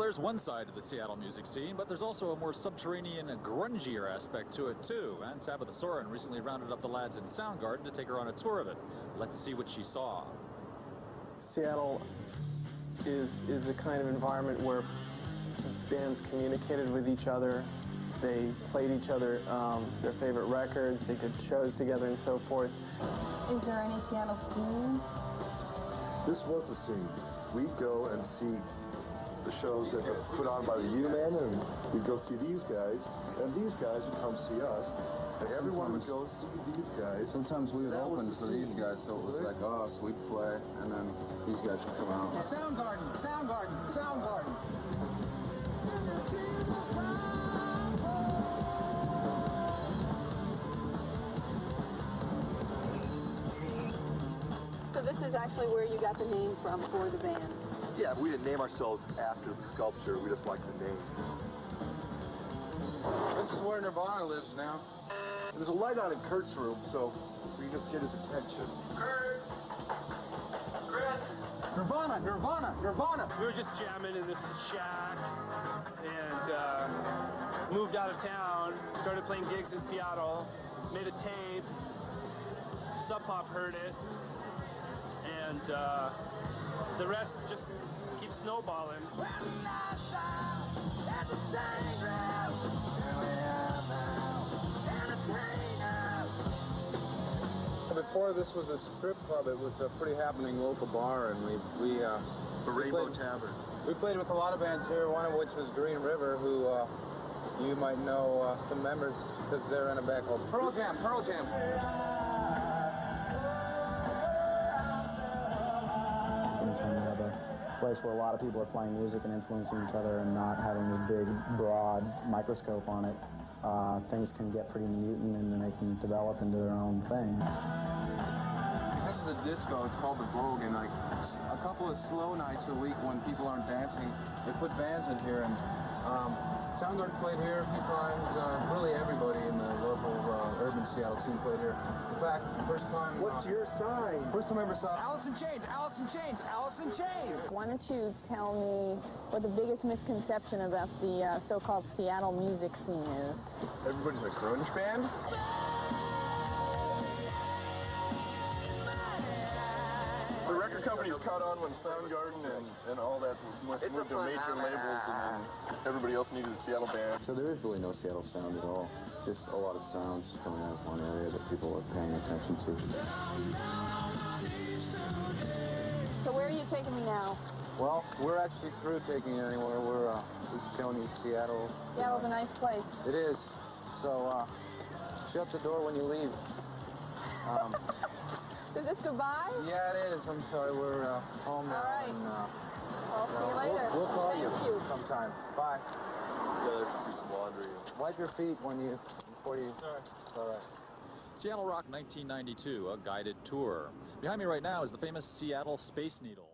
there's one side of the Seattle music scene, but there's also a more subterranean, grungier aspect to it, too. And Tabitha Soren recently rounded up the lads in Soundgarden to take her on a tour of it. Let's see what she saw. Seattle is a kind of environment where bands communicated with each other. They played each other their favorite records. They did shows together and so forth. Is there any Seattle scene? This was the scene. We'd go and see the shows that were put on by the U-Men, and we'd go see these guys, and these guys would come see us, and everyone would go see these guys. Sometimes we would open for these guys, so it was like us, we'd play, and then these guys would come out. Soundgarden, Soundgarden, Soundgarden. So this is actually where you got the name from for the band? Yeah, we didn't name ourselves after the sculpture, we just liked the name. This is where Nirvana lives now. There's a light on in Kurt's room, so we can just get his attention. Kurt! Chris! Nirvana, Nirvana, Nirvana! We were just jamming in this shack and moved out of town, started playing gigs in Seattle, made a tape, Sub Pop heard it, and the rest just keeps snowballing. Before this was a strip club, it was a pretty happening local bar, and The Rainbow Tavern. we played with a lot of bands here, one of which was Green River, who you might know some members because they're in a band called Pearl Jam, Pearl Jam. Anytime you have a place where a lot of people are playing music and influencing each other and not having this big, broad microscope on it, things can get pretty mutant and then they can develop into their own thing. This is a disco, it's called the Vogue, and like a couple of slow nights a week when people aren't dancing, they put bands in here, and Soundgarden played here a few times. Really everybody in the local urban Seattle scene played here. In fact, the first time... What's your sign? First time I ever saw... Alice in Chains, Alice in Chains, Alice in Chains! Why don't you tell me what the biggest misconception about the so-called Seattle music scene is? Everybody's a grunge band? The record companies caught on when Soundgarden and all that moved to major labels, and then everybody else needed a Seattle band. So there is really no Seattle sound at all. Just a lot of sounds coming out of one area that people are paying attention to. So where are you taking me now? Well, we're actually through taking it anywhere. We've shown you Seattle. Seattle's a nice place. It is. So shut the door when you leave. Is this goodbye? Yeah, it is. I'm sorry. We're home now. All right. And, I'll see you later. We'll call Thank you sometime. Bye. Gotta do some laundry. Wipe your feet before you... Sorry. All right. Seattle Rock 1992, a guided tour. Behind me right now is the famous Seattle Space Needle.